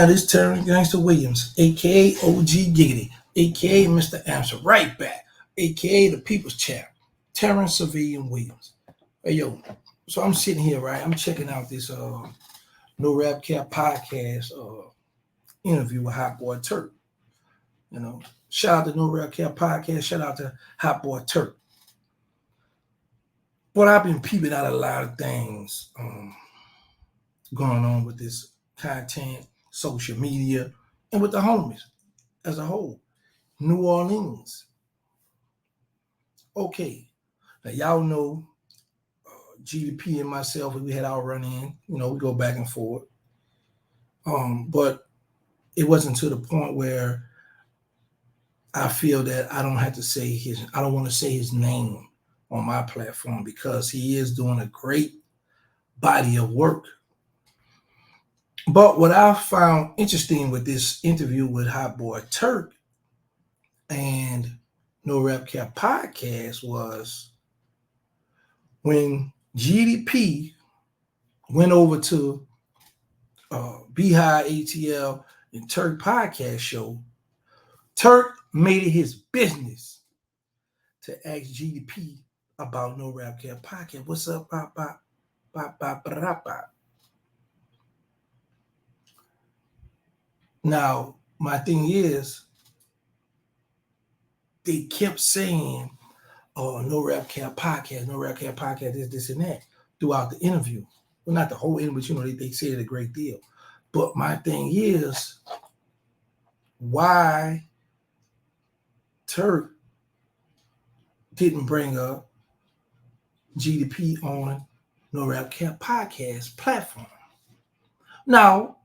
Hi, this is Terrancegangstawilliams, a.k.a. OG Geedy, a.k.a. Mr. Answer Right Back, a.k.a. the People's Champ, Terrancegangstawilliams. Hey, yo, so I'm sitting here, right? I'm checking out this NoRapCap Podcast interview with HotBoyTurk. You know, shout out to NoRapCap Podcast, shout out to HotBoyTurk. But I've been peeping out a lot of things going on with this content, social media, and with the homies as a whole. New Orleans. Okay, now y'all know Geedy P and myself, we had our run in. You know, we go back and forth. But it wasn't to the point where I feel that I don't want to say his name on my platform because he is doing a great body of work. But what I found interesting with this interview with HotBoyTurk and NoRapCap Podcast was when Geedy P went over to Beehive ATL and Turk podcast show. Turk made it his business to ask Geedy P about NoRapCap Podcast. What's up? Bop, bop, bop, bop, bop, bop. Now, my thing is, they kept saying, NoRapCap Podcast, this, and that, throughout the interview. Well, not the whole interview, but, you know, they said it a great deal. But my thing is, why Turk didn't bring up Geedy P on NoRapCap Podcast platform. Now,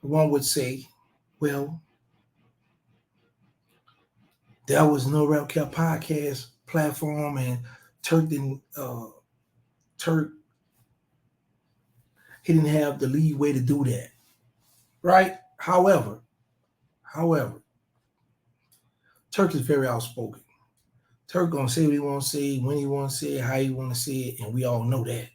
one would say, well, that was NoRapCap Podcast platform, and Turk didn't he didn't have the leeway to do that, right? However, Turk is very outspoken. Turk gonna say what he want to say, when he want to say it, how he want to say it, and we all know that.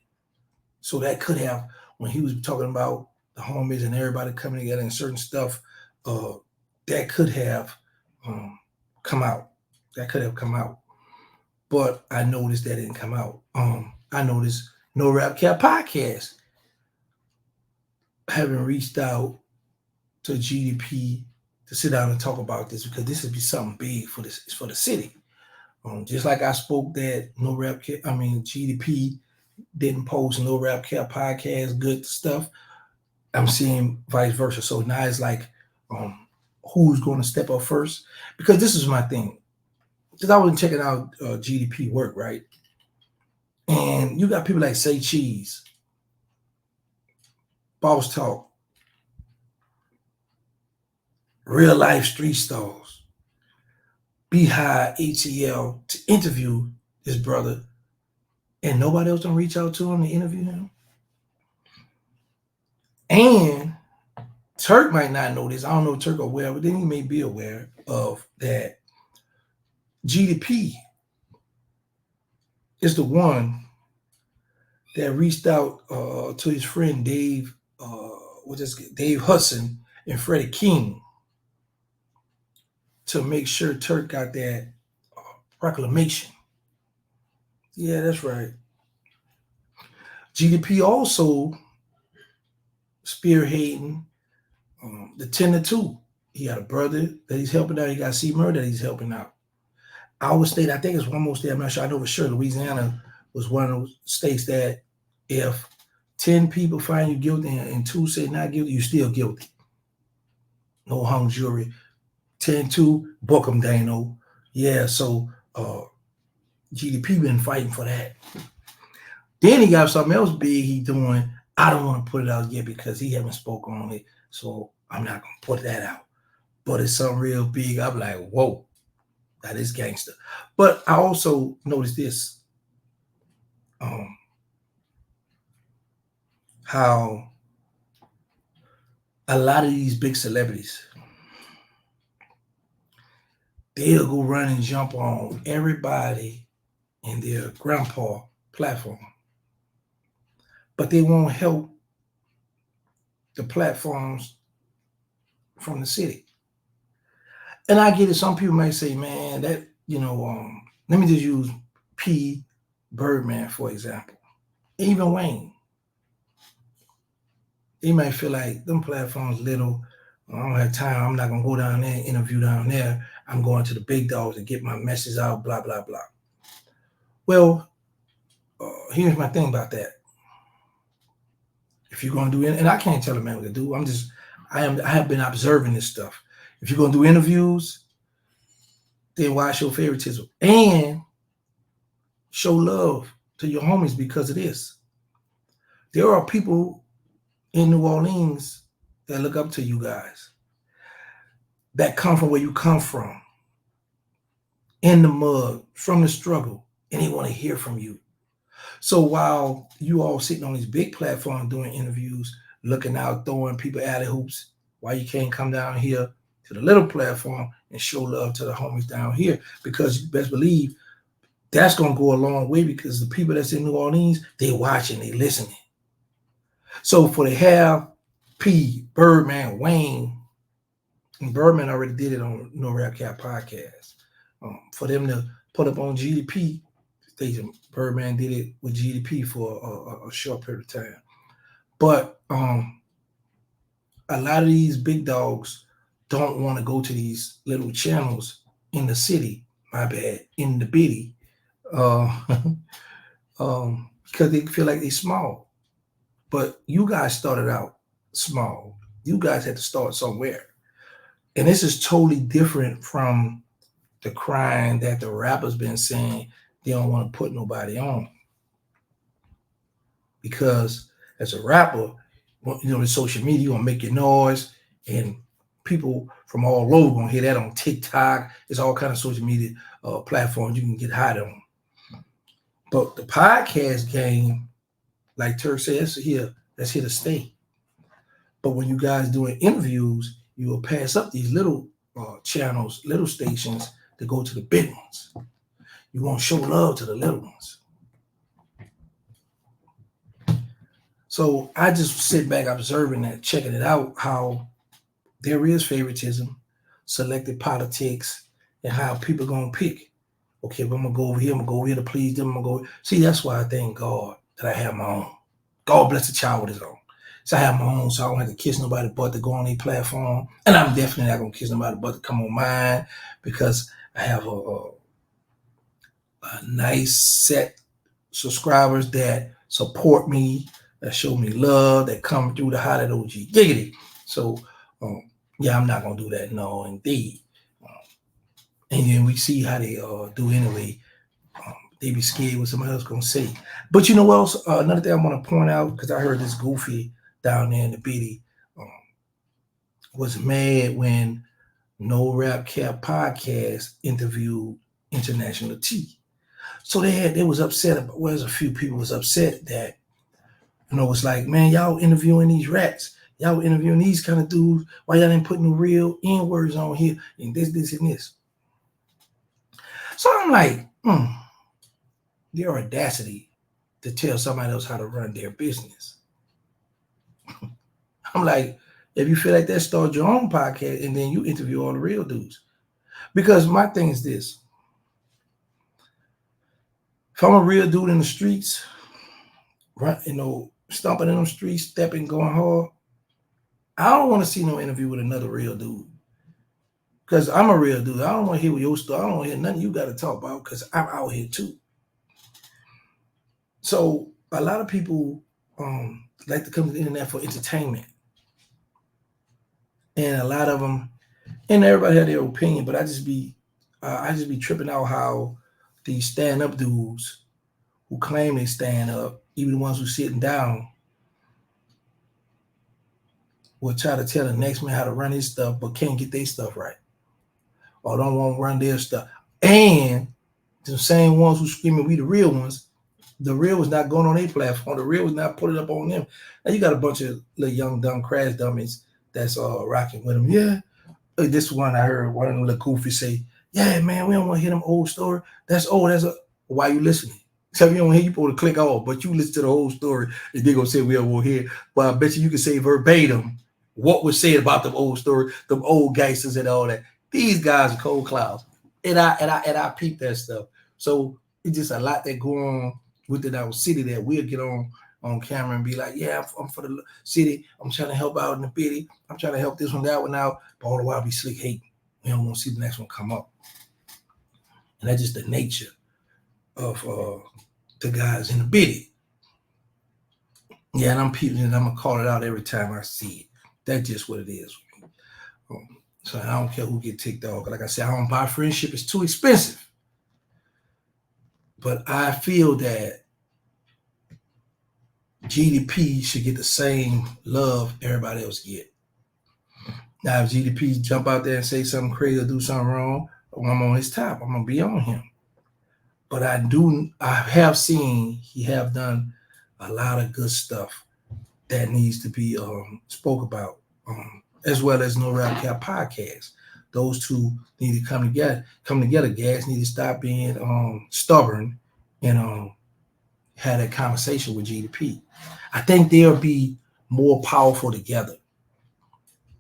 So that could have, when he was talking about the homies and everybody coming together and certain stuff, that could have come out. That could have come out. But I noticed that didn't come out. I noticed NoRapCap Podcast having reached out to Geedy P to sit down and talk about this, because this would be something big for the city. Just like I spoke that Geedy P didn't post NoRapCap Podcast good stuff, I'm seeing vice versa. So now it's like, who's going to step up first? Because this is my thing. Because I was checking out Geedy P work, right? And you got people like Say Cheese, Boss Talk, Real Life Street Stars, Beehive ATL to interview this brother, and nobody else don't reach out to him to interview him. And Turk might not know this. I don't know if Turk aware, but then he may be aware of that. Geedy P is the one that reached out to his friend Dave Hudson and Freddie King to make sure Turk got that proclamation. Yeah, that's right. Geedy P also spearheading the 10-2. He got a brother that he's helping out. He got C-Murder that he's helping out. Our state, I think it's one more state, I'm not sure. I know for sure Louisiana was one of those states that if 10 people find you guilty and 2 say not guilty, you're still guilty. No hung jury. 10-2, book them, Dano. Yeah, so Geedy P been fighting for that. Then he got something else big he doing. I don't want to put it out yet because he haven't spoken on it, so I'm not going to put that out. But it's something real big. I'm like, whoa, that is gangster. But I also noticed this, how a lot of these big celebrities, they'll go run and jump on everybody in their grandpa platform, but they won't help the platforms from the city. And I get it. Some people might say, man, that, let me just use P, Birdman, for example. Even Wayne. They might feel like them platforms little. I don't have time. I'm not going to go down there and interview down there. I'm going to the big dogs and get my message out, blah, blah, blah. Well, here's my thing about that. If you're going to do it, and I can't tell a man what to do. I have been observing this stuff. If you're going to do interviews, then why show favoritism? And show love to your homies because of this. There are people in New Orleans that look up to you guys, that come from where you come from, in the mud, from the struggle, and they want to hear from you. So while you all sitting on these big platforms doing interviews, looking out, throwing people alley hoops, why you can't come down here to the little platform and show love to the homies down here? Because you best believe that's going to go a long way, because the people that's in New Orleans, they watching, they listening. So for they have P, Birdman, Wayne, and Birdman already did it on NoRapCap Podcast. For them to put up on Geedy P station, Birdman did it with Geedy P for a short period of time. But a lot of these big dogs don't want to go to these little channels in the city, in the bitty, because they feel like they're small. But you guys started out small. You guys had to start somewhere. And this is totally different from the crying that the rappers been saying they don't want to put nobody on. Because as a rapper, with social media, you want to make your noise, and people from all over going to hear that on TikTok. It's all kind of social media platforms you can get hot on. But the podcast game, like Turk said, that's here to stay. But when you guys doing interviews, you will pass up these little channels, little stations to go to the big ones. You want to show love to the little ones. So I just sit back observing that, checking it out, how there is favoritism, selective politics, and how people going to pick. Okay, but I'm going to go over here. I'm going to go over here to please them. I'm going to go. See, that's why I thank God that I have my own. God bless the child with his own. So I have my own, so I don't have to kiss nobody but to go on a platform. And I'm definitely not going to kiss nobody but to come on mine, because I have a nice set subscribers that support me, that show me love, that come through the Hot at OG Giggity. So, I'm not going to do that. No, indeed. And then we see how they do anyway. They be scared what somebody else going to say. But you know what else? Another thing I want to point out, because I heard this goofy down there in the bitty was mad when NoRapCap Podcast interviewed International T. So they was upset about, a few people was upset that, it's like, man, y'all interviewing these rats. Y'all interviewing these kind of dudes. Why y'all didn't put no real N-words on here and this, and this? So I'm like, their audacity to tell somebody else how to run their business. I'm like, if you feel like that, start your own podcast and then you interview all the real dudes. Because my thing is this. If I'm a real dude in the streets, right, stomping in them streets, stepping, going hard, I don't want to see no interview with another real dude. Because I'm a real dude. I don't want to hear your story. I don't want to hear nothing you got to talk about, because I'm out here too. So a lot of people like to come to the internet for entertainment. And a lot of them, and everybody have their opinion, but I just be tripping out how these stand-up dudes who claim they stand up, even the ones who sitting down, will try to tell the next man how to run his stuff, but can't get their stuff right, or don't want to run their stuff. And the same ones who screaming we the real ones, the real was not going on their platform. The real was not putting it up on them. Now you got a bunch of little young dumb crash dummies that's rocking with them. Yeah, this one I heard one of them little goofy say, "Yeah, man, we don't want to hear them old story. That's old. Why you listening? So if you don't hear, you supposed to click off, but you listen to the whole story and they're gonna say we don't want to hear. But I bet you can say verbatim what was said about them old stories, them old gangsters and all that. These guys are cold clouds. And I peep that stuff. So it's just a lot that go on within our city that we'll get on camera and be like, yeah, I'm for the city. I'm trying to help out in the city. I'm trying to help this one, that one out. But all the while be slick hating. We don't want to see the next one come up. And that's just the nature of the guys in the biddy. Yeah, and I'm peeping and I'm going to call it out every time I see it. That's just what it is. So I don't care who get ticked off. Like I said, I don't buy friendship. It's too expensive. But I feel that Geedy P should get the same love everybody else get. Now, if Geedy P jump out there and say something crazy or do something wrong, I'm on his top. I'm going to be on him. But I have seen he have done a lot of good stuff that needs to be spoke about, as well as NoRapCap Podcast. Those two need to come together. Guys need to stop being stubborn and have that conversation with Geedy P. I think they'll be more powerful together.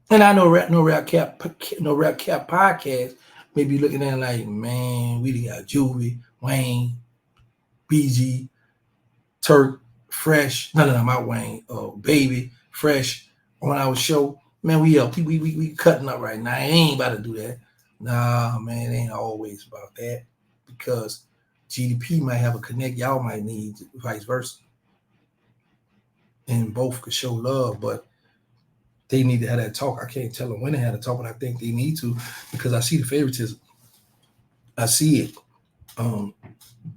And I know NoRapCap Podcast may be looking at it like, man, we got Juvie, Wayne, BG, Turk, Fresh. No, not Wayne. Baby, Fresh on our show. Man, we cutting up right now. I ain't about to do that. Nah, man, it ain't always about that because Geedy P might have a connect y'all might need, vice versa. And both could show love, but they need to have that talk. I can't tell them when they had to talk, but I think they need to because I see the favoritism. I see it. And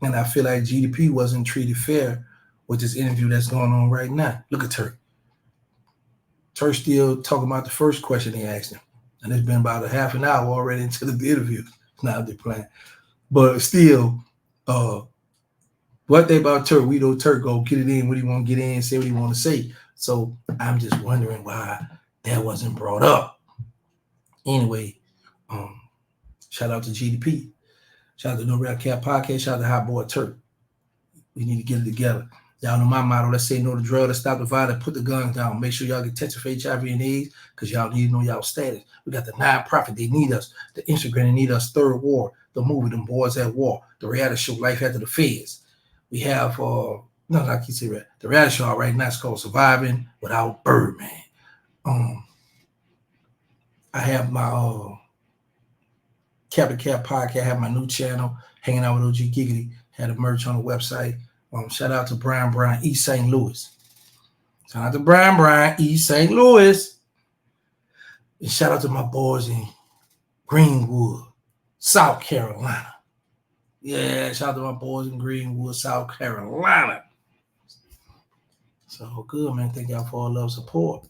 I feel like Geedy P wasn't treated fair with this interview that's going on right now. Look at Turk. Turk still talking about the first question they asked him. And it's been about a half an hour already into the interview. Now they're playing. But still, what they about Turk, we know Turk go get it in what he want to get in, say what he want to say. So I'm just wondering why that wasn't brought up. Anyway, shout out to Geedy P. Shout out to NoRapCap Podcast. Shout out to HotBoyTurk. We need to get it together. Y'all know my motto. Let's say no to drugs. Let's stop the violence. Put the guns down. Make sure y'all get tested for HIV and AIDS because y'all need to know y'all status. We got the nonprofit. They need us. The Instagram, they need us. Third War. The movie, Them Boys at War. The reality show, Life After the Feds. We have, I keep saying that. The reality show right now is called Surviving Without Birdman. I have my Captain Cap Podcast. I have my new channel, Hanging Out with OG Geedy. Had a merch on the website. Shout out to Brian, East St. Louis. Shout out to Brian, East St. Louis. And shout out to my boys in Greenwood, South Carolina. Yeah, shout out to my boys in Greenwood, South Carolina. So good, man. Thank y'all for all love support.